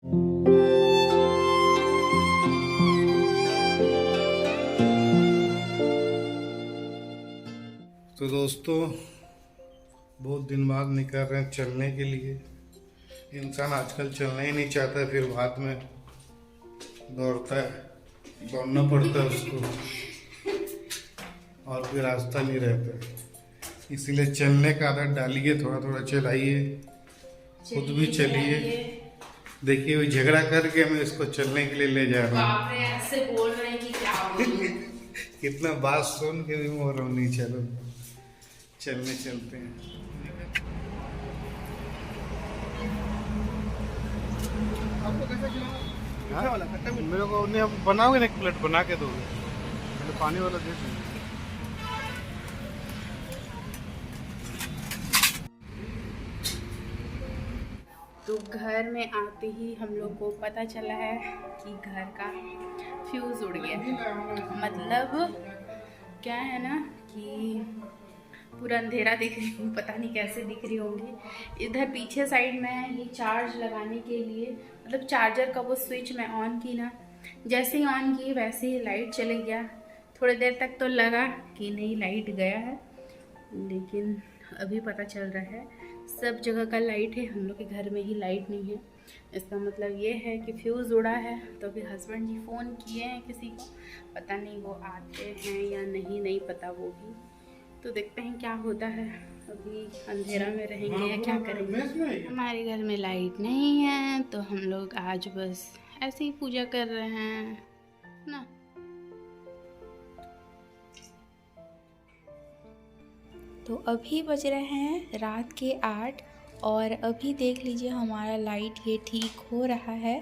तो दोस्तों, बहुत दिन बाद निकल रहे हैं चलने के लिए। इंसान आजकल चलना ही नहीं चाहता है, फिर बाद में दौड़ता है, दौड़ना पड़ता है उसको और फिर रास्ता नहीं रहता है। इसीलिए चलने का आदत डालिए, थोड़ा थोड़ा चलाइए, खुद भी चलिए। देखिए वो झगड़ा करके मैं इसको चलने के लिए ले जा रहा हूँ। ऐसे बोल रहे हैं कि क्या बोलूं। कितना बात सुन के भी मोर नहीं, चलो चलने चलते हैं। आपको कैसा खिलाना वाला खट्टा मीठा? मेरे को नहीं, आप बनाओगे ना, एक प्लेट बना के दोगे? पहले पानी वाला दे दीजिए। तो घर में आते ही हम लोग को पता चला है कि घर का फ्यूज़ उड़ गया। मतलब क्या है ना कि पूरा अंधेरा दिख रही हूँ, पता नहीं कैसे दिख रही होंगी। इधर पीछे साइड में ये चार्ज लगाने के लिए, मतलब चार्जर का वो स्विच मैं ऑन की ना, जैसे ही ऑन की वैसे ही लाइट चले गया। थोड़ी देर तक तो लगा कि नहीं लाइट गया है, लेकिन अभी पता चल रहा है सब जगह का लाइट है, हम लोग के घर में ही लाइट नहीं है। इसका मतलब ये है कि फ्यूज़ उड़ा है। तो फिर हस्बैंड जी फ़ोन किए हैं किसी को, पता नहीं वो आते हैं या नहीं पता वो भी। तो देखते हैं क्या होता है। अभी अंधेरा में रहेंगे या क्या करेंगे। हमारे घर में लाइट नहीं है तो हम लोग आज बस ऐसे ही पूजा कर रहे हैं ना। तो अभी बज रहे हैं रात के 8 और अभी देख लीजिए हमारा लाइट ये ठीक हो रहा है।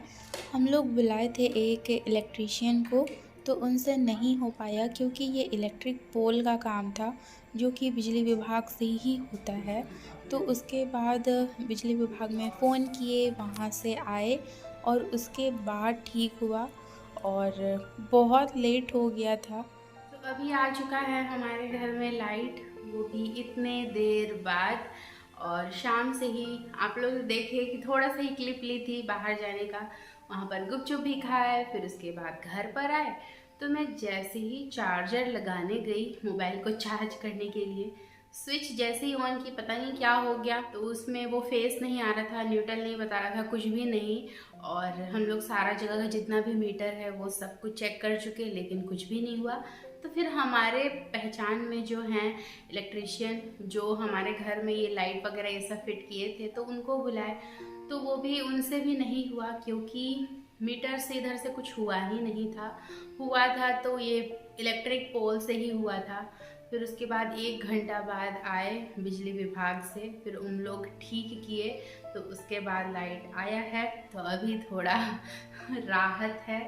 हम लोग बुलाए थे एक इलेक्ट्रीशियन को, तो उनसे नहीं हो पाया क्योंकि ये इलेक्ट्रिक पोल का काम था जो कि बिजली विभाग से ही होता है। तो उसके बाद बिजली विभाग में फ़ोन किए, वहाँ से आए और उसके बाद ठीक हुआ और बहुत लेट हो गया था। तो अभी आ चुका है हमारे घर में लाइट, वो भी इतने देर बाद। और शाम से ही आप लोग देखे कि थोड़ा सा ही क्लिप ली थी बाहर जाने का, वहाँ पर गुपचुप भी खाए, फिर उसके बाद घर पर आए। तो मैं जैसे ही चार्जर लगाने गई मोबाइल को चार्ज करने के लिए, स्विच जैसे ही ऑन की, पता नहीं क्या हो गया, तो उसमें वो फेस नहीं आ रहा था, न्यूट्रल नहीं बता रहा था, कुछ भी नहीं। और हम लोग सारा जगह का जितना भी मीटर है वो सब कुछ चेक कर चुके, लेकिन कुछ भी नहीं हुआ। तो फिर हमारे पहचान में जो हैं इलेक्ट्रीशियन, जो हमारे घर में ये लाइट वगैरह ये सब फिट किए थे, तो उनको बुलाए। तो वो भी, उनसे भी नहीं हुआ क्योंकि मीटर से इधर से कुछ हुआ ही नहीं था। हुआ था तो ये इलेक्ट्रिक पोल से ही हुआ था। फिर उसके बाद 1 घंटा बाद आए बिजली विभाग से, फिर उन लोग ठीक किए, तो उसके बाद लाइट आया है। तो अभी थोड़ा राहत है,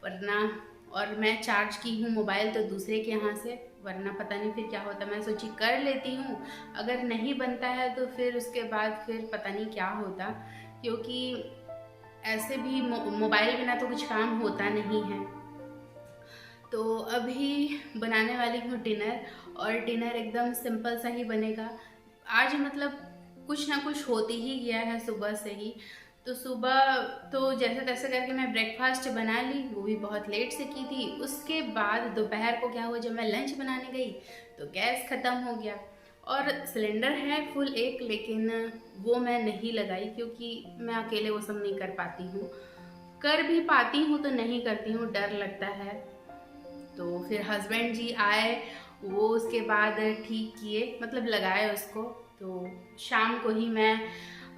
वरना, और मैं चार्ज की हूँ मोबाइल तो दूसरे के यहाँ से, वरना पता नहीं फिर क्या होता। मैं सोची कर लेती हूँ, अगर नहीं बनता है तो फिर उसके बाद फिर पता नहीं क्या होता, क्योंकि ऐसे भी मोबाइल बिना तो कुछ काम होता नहीं है। तो अभी बनाने वाली हूँ डिनर, और डिनर एकदम सिंपल सा ही बनेगा आज। मतलब कुछ ना कुछ होती ही गया है सुबह से ही। तो सुबह तो जैसे तैसे करके मैं ब्रेकफास्ट बना ली, वो भी बहुत लेट से की थी। उसके बाद दोपहर को क्या हुआ, जब मैं लंच बनाने गई तो गैस ख़त्म हो गया, और सिलेंडर है फुल एक, लेकिन वो मैं नहीं लगाई क्योंकि मैं अकेले वो सब नहीं कर पाती हूँ। कर भी पाती हूँ तो नहीं करती हूँ, डर लगता है। तो फिर हस्बैंड जी आए, वो उसके बाद ठीक किए, मतलब लगाए उसको। तो शाम को ही मैं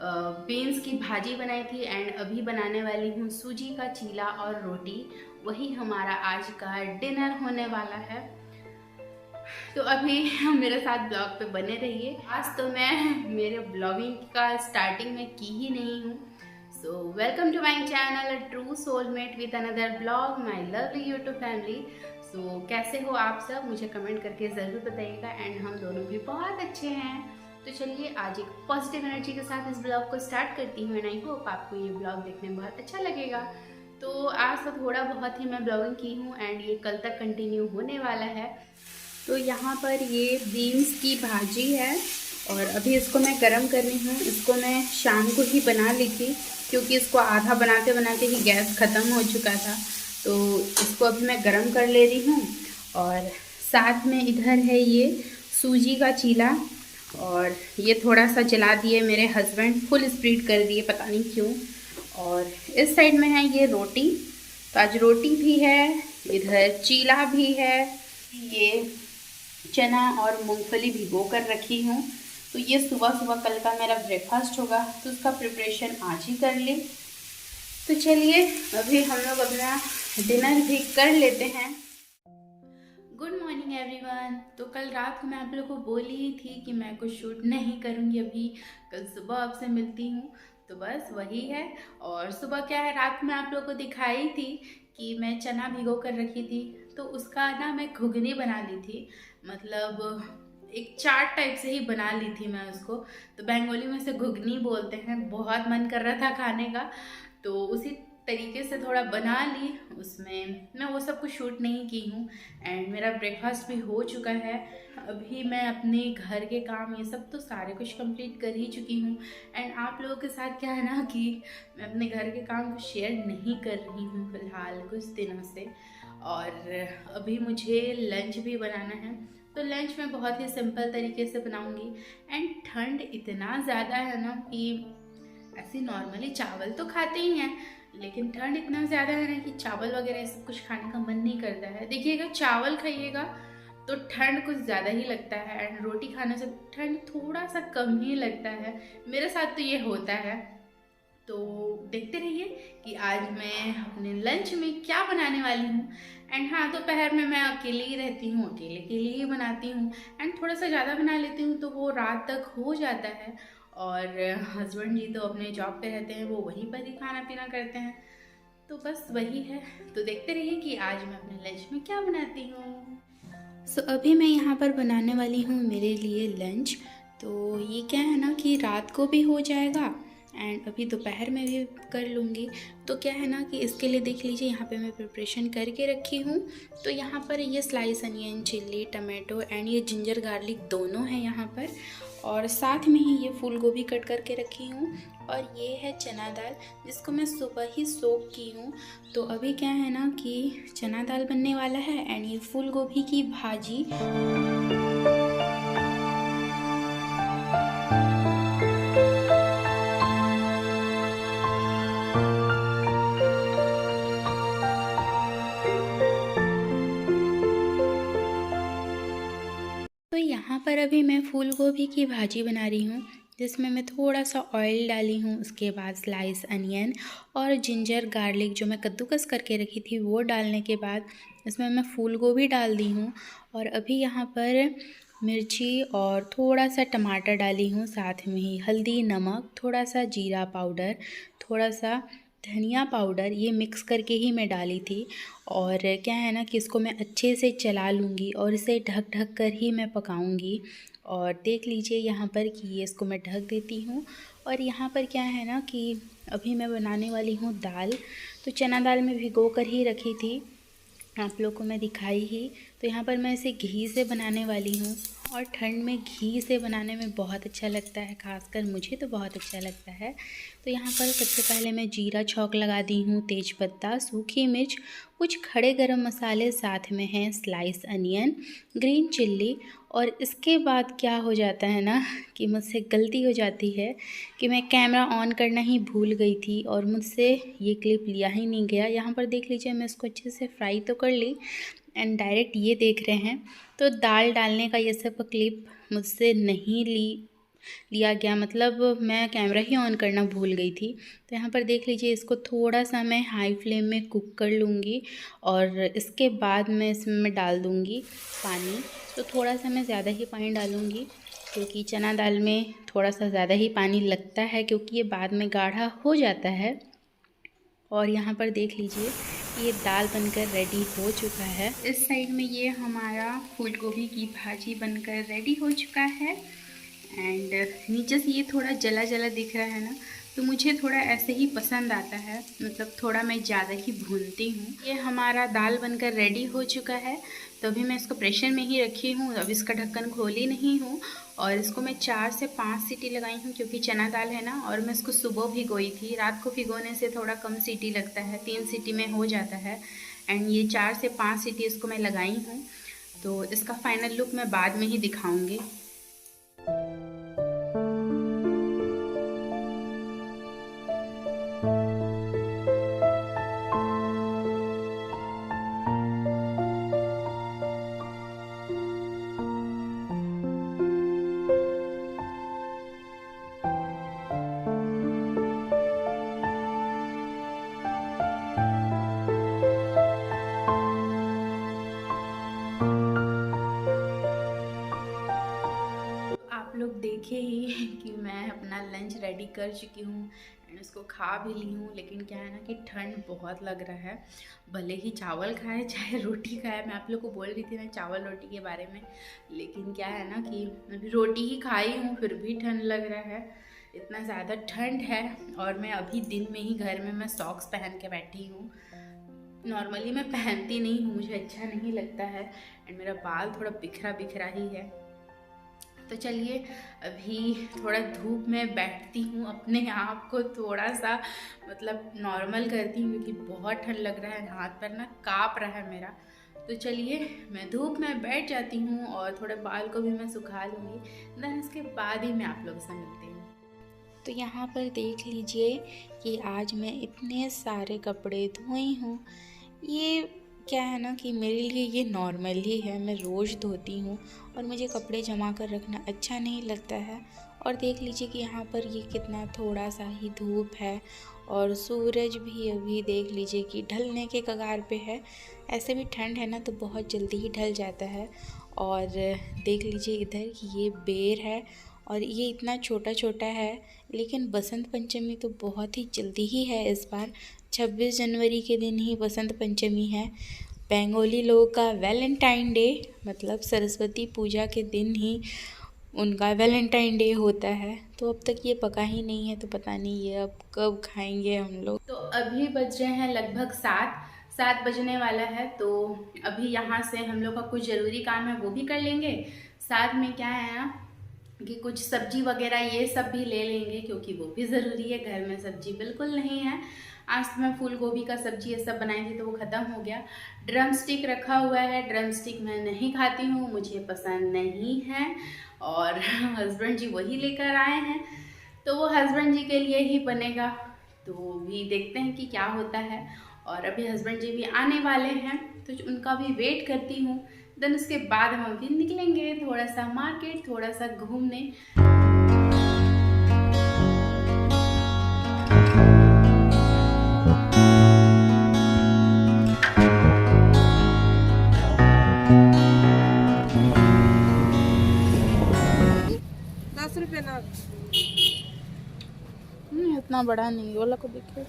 बीन्स की भाजी बनाई थी, एंड अभी बनाने वाली हूँ सूजी का चीला और रोटी। वही हमारा आज का डिनर होने वाला है। तो अभी मेरे साथ ब्लॉग पे बने रहिए। आज तो मैं मेरे ब्लॉगिंग का स्टार्टिंग में की ही नहीं हूँ। So welcome to my channel a true soulmate with another blog, my lovely YouTube family. So कैसे हो आप सब, मुझे कमेंट करके ज़रूर बताइएगा। एंड हम दोनों भी बहुत अच्छे हैं। तो चलिए आज एक पॉजिटिव एनर्जी के साथ इस ब्लॉग को स्टार्ट करती हूँ, एंड आई होप आपको ये ब्लॉग देखने में बहुत अच्छा लगेगा। तो आज तो थोड़ा बहुत ही मैं ब्लॉगिंग की हूँ, एंड ये कल तक कंटिन्यू होने वाला है। तो यहाँ पर ये बीन्स की भाजी है, और अभी इसको मैं गरम कर रही हूँ। इसको मैं शाम को ही बना ली थी, क्योंकि इसको आधा बनाते बनाते ही गैस ख़त्म हो चुका था। तो इसको अभी मैं गरम कर ले रही हूँ। और साथ में इधर है ये सूजी का चीला, और ये थोड़ा सा जला दिए मेरे हस्बैंड, फुल स्पीड कर दिए पता नहीं क्यों। और इस साइड में है ये रोटी, तो आज रोटी भी है, इधर चीला भी है। ये चना और मूंगफली भिगो कर रखी हूँ, तो ये सुबह सुबह कल का मेरा ब्रेकफास्ट होगा, तो उसका प्रिपरेशन आज ही कर ली। तो चलिए अभी हम लोग अपना डिनर भी कर लेते हैं। Good morning everyone. तो कल रात को मैं आप लोगों को बोली ही थी कि मैं कुछ शूट नहीं करूँगी, अभी कल सुबह आपसे मिलती हूँ। तो बस वही है। और सुबह क्या है, रात में आप लोगों को दिखाई थी कि मैं चना भिगो कर रखी थी, तो उसका ना मैं घुगनी बना ली थी, मतलब एक चाट टाइप से ही बना ली थी मैं उसको। तो बंगाली में से घुगनी बोलते हैं। बहुत मन कर रहा था खाने का, तो उसी तरीके से थोड़ा बना ली। उसमें मैं वो सब कुछ शूट नहीं की हूँ। एंड मेरा ब्रेकफास्ट भी हो चुका है। अभी मैं अपने घर के काम ये सब तो सारे कुछ कंप्लीट कर ही चुकी हूँ। एंड आप लोगों के साथ क्या है ना कि मैं अपने घर के काम को शेयर नहीं कर रही हूँ फ़िलहाल कुछ दिनों से। और अभी मुझे लंच भी बनाना है, तो लंच मैं बहुत ही सिंपल तरीके से बनाऊँगी। एंड ठंड इतना ज़्यादा है ना कि ऐसे नॉर्मली चावल तो खाते ही हैं, लेकिन ठंड इतना ज़्यादा है ना कि चावल वगैरह सब कुछ खाने का मन नहीं करता है। देखिएगा, चावल खाइएगा तो ठंड कुछ ज़्यादा ही लगता है, एंड रोटी खाने से ठंड थोड़ा सा कम ही लगता है। मेरे साथ तो ये होता है। तो देखते रहिए कि आज मैं अपने लंच में क्या बनाने वाली हूँ। एंड हाँ, दोपहर में मैं अकेले ही रहती हूँ, अकेले के लिए ही बनाती हूँ। एंड थोड़ा सा ज़्यादा बना लेती हूँ तो वो रात तक हो जाता है। और हस्बैंड जी तो अपने जॉब पे रहते हैं, वो वहीं पर ही खाना पीना करते हैं। तो बस वही है। तो देखते रहिए कि आज मैं अपने लंच में क्या बनाती हूँ। सो अभी मैं यहाँ पर बनाने वाली हूँ मेरे लिए लंच। तो ये क्या है ना कि रात को भी हो जाएगा एंड अभी दोपहर में भी कर लूँगी। तो क्या है ना कि इसके लिए देख लीजिए, यहाँ पे मैं प्रिपरेशन करके रखी हूँ। तो यहाँ पर ये slice onion, chilli, tomato and ये जिंजर गार्लिक दोनों हैं यहाँ पर। और साथ में ही ये फूल गोभी कट करके रखी हूँ। और ये है चना दाल, जिसको मैं सुबह ही सोक की हूँ। तो अभी क्या है ना कि चना दाल बनने वाला है एंड ये फूल गोभी की भाजी। तो यहाँ पर अभी मैं फूल गोभी की भाजी बना रही हूँ, जिसमें मैं थोड़ा सा ऑयल डाली हूँ, उसके बाद स्लाइस अनियन और जिंजर गार्लिक जो मैं कद्दूकस करके रखी थी वो डालने के बाद इसमें मैं फूल गोभी डाल दी हूँ। और अभी यहाँ पर मिर्ची और थोड़ा सा टमाटर डाली हूँ, साथ में ही हल्दी, नमक, थोड़ा सा जीरा पाउडर, थोड़ा सा धनिया पाउडर, ये मिक्स करके ही मैं डाली थी। और क्या है ना कि इसको मैं अच्छे से चला लूँगी और इसे ढक ढक कर ही मैं पकाऊँगी। और देख लीजिए यहाँ पर कि ये इसको मैं ढक देती हूँ। और यहाँ पर क्या है ना कि अभी मैं बनाने वाली हूँ दाल। तो चना दाल मैं भिगो कर ही रखी थी, आप लोग को मैं दिखाई ही। तो यहाँ पर मैं इसे घी से बनाने वाली हूँ, और ठंड में घी से बनाने में बहुत अच्छा लगता है, खासकर मुझे तो बहुत अच्छा लगता है। तो यहाँ पर सबसे पहले मैं जीरा छौंक लगा दी हूँ, तेज़पत्ता, सूखी मिर्च, कुछ खड़े गरम मसाले, साथ में हैं स्लाइस अनियन, ग्रीन चिल्ली। और इसके बाद क्या हो जाता है ना कि मुझसे गलती हो जाती है कि मैं कैमरा ऑन करना ही भूल गई थी और मुझसे ये क्लिप लिया ही नहीं गया। यहाँ पर देख लीजिए, मैं इसको अच्छे से फ्राई तो कर ली एंड डायरेक्ट ये देख रहे हैं। तो दाल डालने का ये सब क्लिप मुझसे नहीं लिया गया, मतलब मैं कैमरा ही ऑन करना भूल गई थी। तो यहाँ पर देख लीजिए, इसको थोड़ा सा मैं हाई फ्लेम में कुक कर लूँगी और इसके बाद मैं इसमें डाल दूँगी पानी। तो थोड़ा सा मैं ज़्यादा ही पानी डालूँगी, क्योंकि चना दाल में थोड़ा सा ज़्यादा ही पानी लगता है, क्योंकि ये बाद में गाढ़ा हो जाता है। और यहाँ पर देख लीजिए, ये दाल बनकर रेडी हो चुका है। इस साइड में ये हमारा फूल गोभी की भाजी बनकर रेडी हो चुका है। एंड नीचे से ये थोड़ा जला जला दिख रहा है ना, तो मुझे थोड़ा ऐसे ही पसंद आता है, मतलब थोड़ा मैं ज़्यादा ही भूनती हूँ। ये हमारा दाल बनकर रेडी हो चुका है। तो अभी मैं इसको प्रेशर में ही रखी हूँ, अब इसका ढक्कन खोली नहीं हूँ। और इसको मैं 4 से 5 सीटी लगाई हूँ क्योंकि चना दाल है ना, और मैं इसको सुबह भिगोई थी। रात को भिगोने से थोड़ा कम सीटी लगता है, 3 सीटी में हो जाता है। एंड ये 4 से 5 सीटी इसको मैं लगाई हूँ। तो इसका फाइनल लुक मैं बाद में ही दिखाऊँगी। आप लोग देखे ही कि मैं अपना लंच रेडी कर चुकी हूँ एंड उसको खा भी ली हूँ। लेकिन क्या है ना कि ठंड बहुत लग रहा है, भले ही चावल खाए चाहे रोटी खाए। मैं आप लोग को बोल रही थी ना चावल रोटी के बारे में, लेकिन क्या है ना कि अभी रोटी ही खाई हूँ फिर भी ठंड लग रहा है, इतना ज़्यादा ठंड है। और मैं अभी दिन में ही घर में मैं सॉक्स पहन के बैठी हूँ। नॉर्मली मैं पहनती नहीं हूँ, मुझे अच्छा नहीं लगता है एंड मेरा बाल थोड़ा बिखरा बिखरा ही है। तो चलिए अभी थोड़ा धूप में बैठती हूँ, अपने आप को थोड़ा सा मतलब नॉर्मल करती हूँ क्योंकि बहुत ठंड लग रहा है, हाथ पर ना काँप रहा है मेरा। तो चलिए मैं धूप में बैठ जाती हूँ और थोड़े बाल को भी मैं सुखा लूँगी, देन इसके बाद ही मैं आप लोगों से मिलती हूँ। तो यहाँ पर देख लीजिए कि आज मैं इतने सारे कपड़े धोई हूँ। ये क्या है ना कि मेरे लिए ये नॉर्मल ही है, मैं रोज़ धोती हूँ और मुझे कपड़े जमा कर रखना अच्छा नहीं लगता है। और देख लीजिए कि यहाँ पर ये कितना थोड़ा सा ही धूप है और सूरज भी अभी देख लीजिए कि ढलने के कगार पे है। ऐसे भी ठंड है ना तो बहुत जल्दी ही ढल जाता है। और देख लीजिए इधर कि ये बेर है और ये इतना छोटा छोटा है, लेकिन बसंत पंचमी तो बहुत ही जल्दी ही है इस बार। 26 जनवरी के दिन ही बसंत पंचमी है। बंगाली लोगों का वैलेंटाइन डे मतलब सरस्वती पूजा के दिन ही उनका वैलेंटाइन डे होता है। तो अब तक ये पका ही नहीं है, तो पता नहीं ये अब कब खाएंगे हम लोग। तो अभी बज रहे हैं लगभग 7 बजने वाला है। तो अभी यहाँ से हम लोग का कुछ ज़रूरी काम है वो भी कर लेंगे, साथ में क्या है ना कि कुछ सब्जी वगैरह ये सब भी ले लेंगे क्योंकि वो भी ज़रूरी है। घर में सब्जी बिल्कुल नहीं है। आज तो मैं फूल गोभी का सब्जी ये सब बनाई थी तो वो ख़त्म हो गया। ड्रम स्टिक रखा हुआ है, ड्रम स्टिक मैं नहीं खाती हूँ, मुझे पसंद नहीं है और हस्बैंड जी वही लेकर आए हैं तो वो हस्बैंड जी के लिए ही बनेगा। तो भी देखते हैं कि क्या होता है। और अभी हस्बैंड जी भी आने वाले हैं तो उनका भी वेट करती हूँ। देन उसके बाद हम अभी निकलेंगे थोड़ा सा मार्केट, थोड़ा सा घूमने। इतना बड़ा नहीं, ये वाला को देखिए,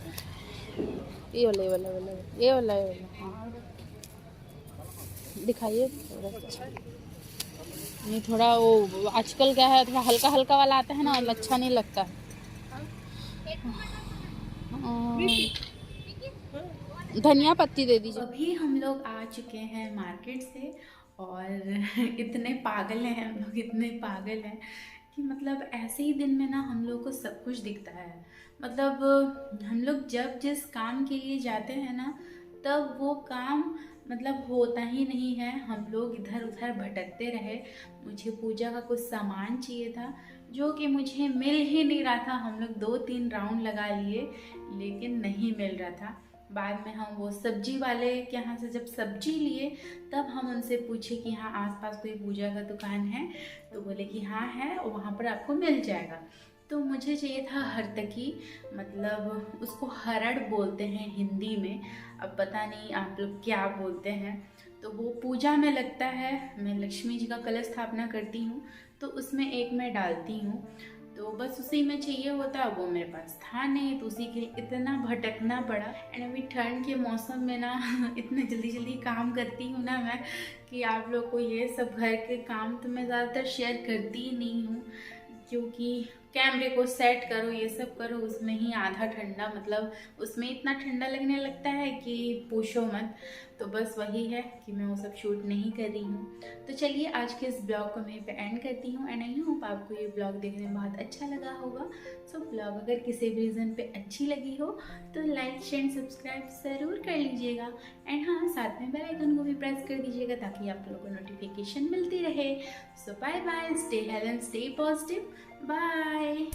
ये वाला ये वाला हाँ दिखाइए थोड़ा। ये थोड़ा वो आजकल क्या है थोड़ा हल्का हल्का वाला आता है ना, अच्छा नहीं लगता। धनिया पत्ती दे दीजिए। अभी हम लोग आ चुके हैं मार्केट से और इतने पागल हैं हम लोग, इतने पागल हैं कि मतलब ऐसे ही दिन में ना हम लोग को सब कुछ दिखता है। मतलब हम लोग जब जिस काम के लिए जाते हैं ना तब वो काम मतलब होता ही नहीं है। हम लोग इधर उधर भटकते रहे। मुझे पूजा का कुछ सामान चाहिए था जो कि मुझे मिल ही नहीं रहा था। हम लोग 2-3 राउंड लगा लिए लेकिन नहीं मिल रहा था। बाद में हम वो सब्जी वाले के यहाँ से जब सब्जी लिए तब हम उनसे पूछे कि हाँ आसपास कोई पूजा का दुकान है, तो बोले कि हाँ है और वहाँ पर आपको मिल जाएगा। तो मुझे चाहिए था हरतकी, मतलब उसको हरड़ बोलते हैं हिंदी में, अब पता नहीं आप लोग क्या बोलते हैं। तो वो पूजा में लगता है। मैं लक्ष्मी जी का कलश स्थापना करती हूँ तो उसमें एक मैं डालती हूँ, तो बस उसी में चाहिए होता, वो मेरे पास था नहीं तो उसी के लिए इतना भटकना पड़ा। एंड अभी ठंड के मौसम में ना इतने जल्दी जल्दी काम करती हूँ ना मैं कि आप लोग को ये सब घर के काम तो मैं ज़्यादातर शेयर करती ही नहीं हूँ क्योंकि कैमरे को सेट करो ये सब करो, उसमें ही आधा ठंडा मतलब उसमें इतना ठंडा लगने लगता है कि पूछो मत। तो बस वही है कि मैं वो सब शूट नहीं कर रही हूँ। तो चलिए आज के इस ब्लॉग को मैं पे एंड करती हूँ एंड आई होप आपको ये ब्लॉग देखने में बहुत अच्छा लगा होगा। सो ब्लॉग अगर किसी भी रीज़न पे अच्छी लगी हो तो लाइक शेयर सब्सक्राइब ज़रूर कर लीजिएगा एंड हाँ साथ में बेल आइकन को भी प्रेस कर दीजिएगा ताकि आप लोगों को नोटिफिकेशन मिलती रहे। So bye bye, stay healthy and stay positive, bye.